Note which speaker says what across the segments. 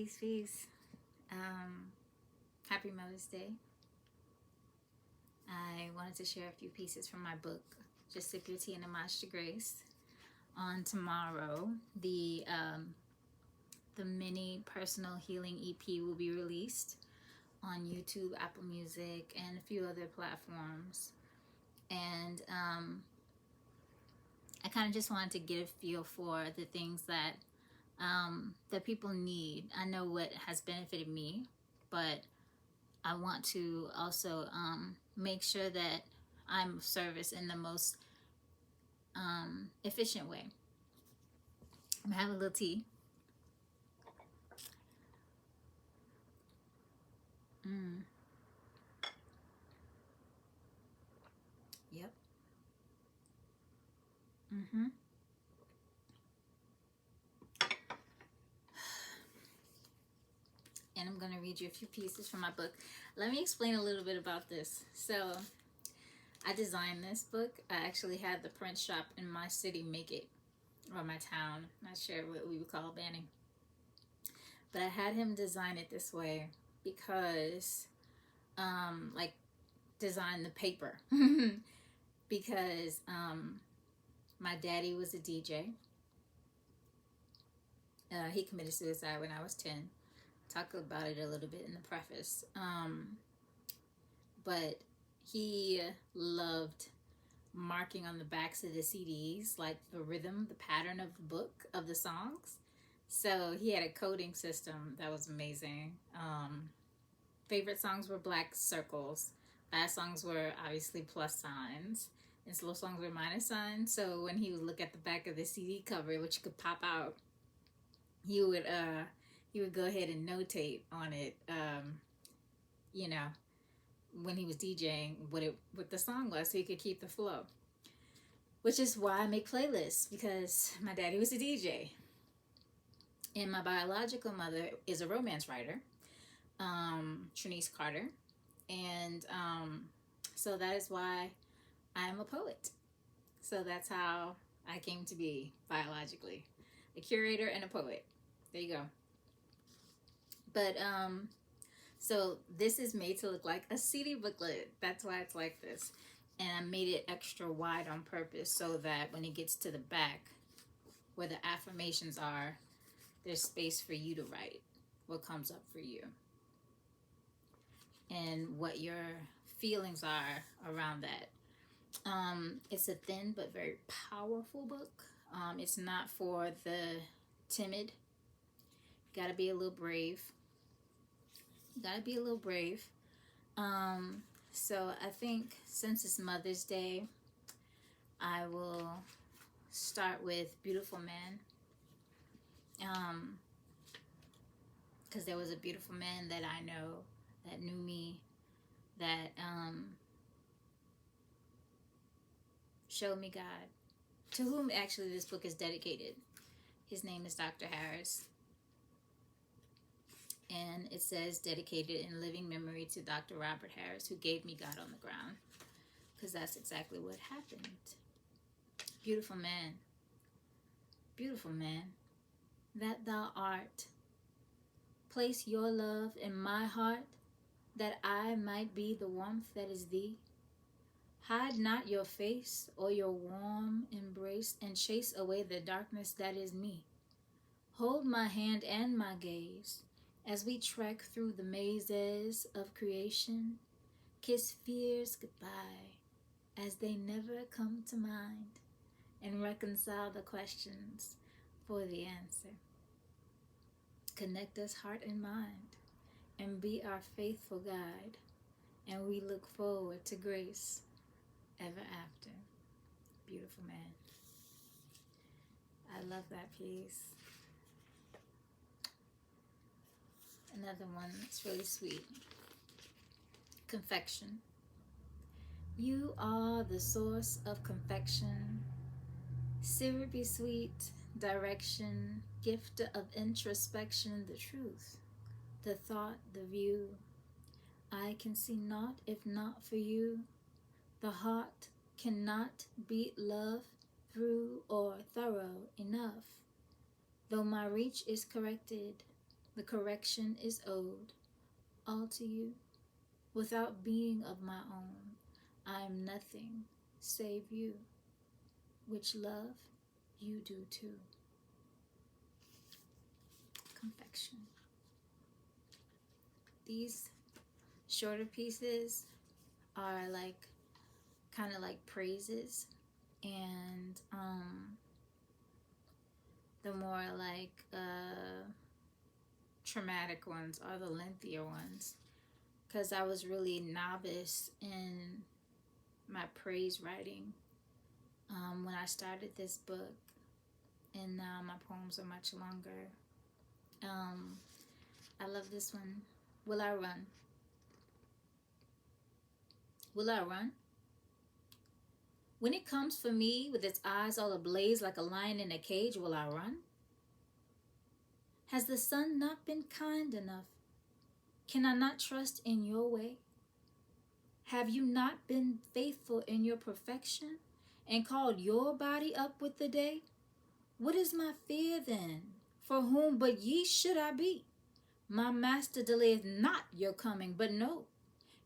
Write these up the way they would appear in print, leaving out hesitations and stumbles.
Speaker 1: Peace, peace. Happy Mother's Day. I wanted to share a few pieces from my book, Just Sip Your Tea and Homage to Grace. On tomorrow, the mini personal healing EP will be released on YouTube, Apple Music, and a few other platforms. And I kind of just wanted to get a feel for the things that people need. I know what has benefited me, but I want to also make sure that I'm of service in the most efficient way. I'm gonna have a little tea. Mm. Yep. Mm-hmm. And I'm gonna read you a few pieces from my book. Let me explain a little bit about this. So I designed this book. I actually had the print shop in my city make it, or my town. Not sure what we would call banning. But I had him design it this way because, like, design the paper. Because my daddy was a DJ. He committed suicide when I was 10. Talk about it a little bit in the preface. But he loved marking on the backs of the CDs, like the rhythm, the pattern of the book, of the songs. So he had a coding system that was amazing. Favorite songs were black circles. Fast songs were obviously plus signs. And slow songs were minus signs. So when he would look at the back of the CD cover, which could pop out, he would go ahead and notate on it, you know, when he was DJing what the song was, so he could keep the flow. Which is why I make playlists, because my daddy was a DJ, and my biological mother is a romance writer, Trinice Carter, and so that is why I'm a poet. So that's how I came to be biologically, a curator and a poet. There you go. But so this is made to look like a CD booklet. That's why it's like this. And I made it extra wide on purpose so that when it gets to the back, where the affirmations are, there's space for you to write what comes up for you and what your feelings are around that. It's a thin but very powerful book. It's not for the timid. Gotta be a little brave. Gotta be a little brave. So I think since it's Mother's Day, I will start with Beautiful Man. Because there was a beautiful man that I know that knew me, that showed me God, to whom actually this book is dedicated. His name is Dr. Harris. And it says dedicated in living memory to Dr. Robert Harris, who gave me God on the ground. Because that's exactly what happened. Beautiful man, that thou art. Place your love in my heart, that I might be the warmth that is thee. Hide not your face or your warm embrace, and chase away the darkness that is me. Hold my hand and my gaze as we trek through the mazes of creation. Kiss fears goodbye as they never come to mind, and reconcile the questions for the answer. Connect us heart and mind, and be our faithful guide, and we look forward to grace ever after. Beautiful man. I love that piece. Another one that's really sweet. Confection. You are the source of confection, syrupy sweet direction, gift of introspection, the truth, the thought, the view. I can see naught if not for you. The heart cannot beat love through or thorough enough. Though my reach is corrected, The correction is owed all to you. Without being of my own, I am nothing save you, which love you do too. Confection. These shorter pieces are like kind of like praises, and the more like traumatic ones are the lengthier ones, because I was really novice in my praise writing when I started this book, and now my poems are much longer. I love this one. Will I run? Will I run? When it comes for me with its eyes all ablaze like a lion in a cage, will I run? Has the sun not been kind enough? Can I not trust in your way? Have you not been faithful in your perfection and called your body up with the day? What is my fear then? For whom but ye should I be? My master delayeth not your coming, but no,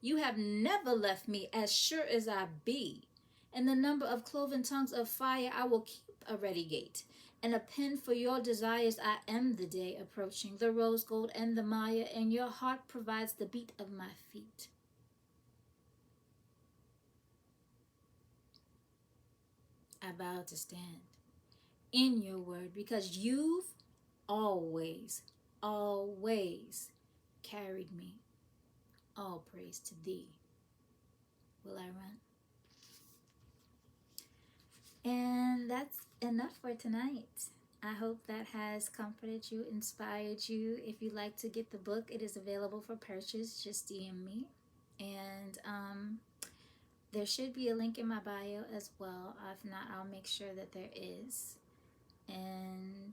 Speaker 1: you have never left me, as sure as I be. In the number of cloven tongues of fire I will keep a ready gate, and a pen for your desires. I am the day approaching, the rose gold and the Maya, and your heart provides the beat of my feet. I vow to stand in your word, because you've always, always carried me. All praise to thee. Will I run? And that's enough for tonight. I hope that has comforted you, inspired you. If you'd like to get the book, it is available for purchase. Just DM me. And there should be a link in my bio as well. If not, I'll make sure that there is. And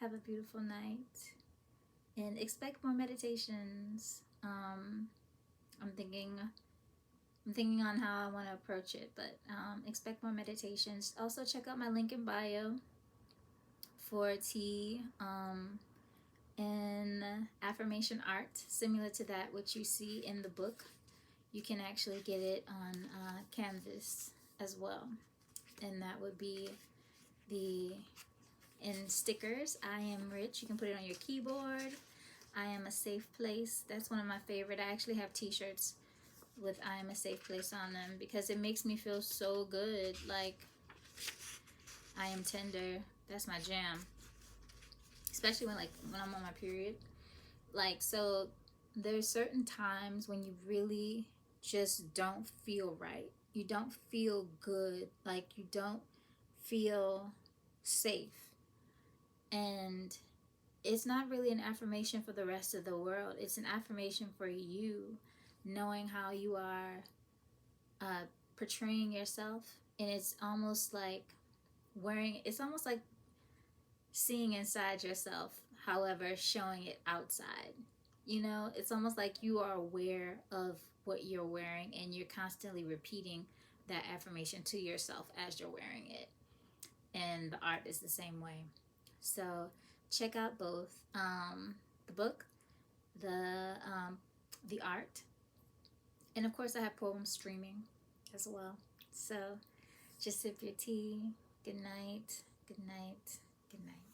Speaker 1: have a beautiful night. And expect more meditations. I'm thinking on how I want to approach it, but expect more meditations. Also, check out my link in bio for tea and affirmation art, similar to that which you see in the book. You can actually get it on canvas as well, and that would be in stickers. I am rich. You can put it on your keyboard. I am a safe place. That's one of my favorite. I actually have t-shirts with I am a safe place on them, because it makes me feel so good. Like, I am tender. That's my jam. Especially when I'm on my period. Like, so there's certain times when you really just don't feel right. You don't feel good. Like, you don't feel safe. And it's not really an affirmation for the rest of the world. It's an affirmation for you, knowing how you are portraying yourself. And it's almost like seeing inside yourself, however, showing it outside. You know, it's almost like you are aware of what you're wearing, and you're constantly repeating that affirmation to yourself as you're wearing it. And the art is the same way. So check out both the book, the art, and of course I have poems streaming as well. So just sip your tea. Good night. Good night. Good night.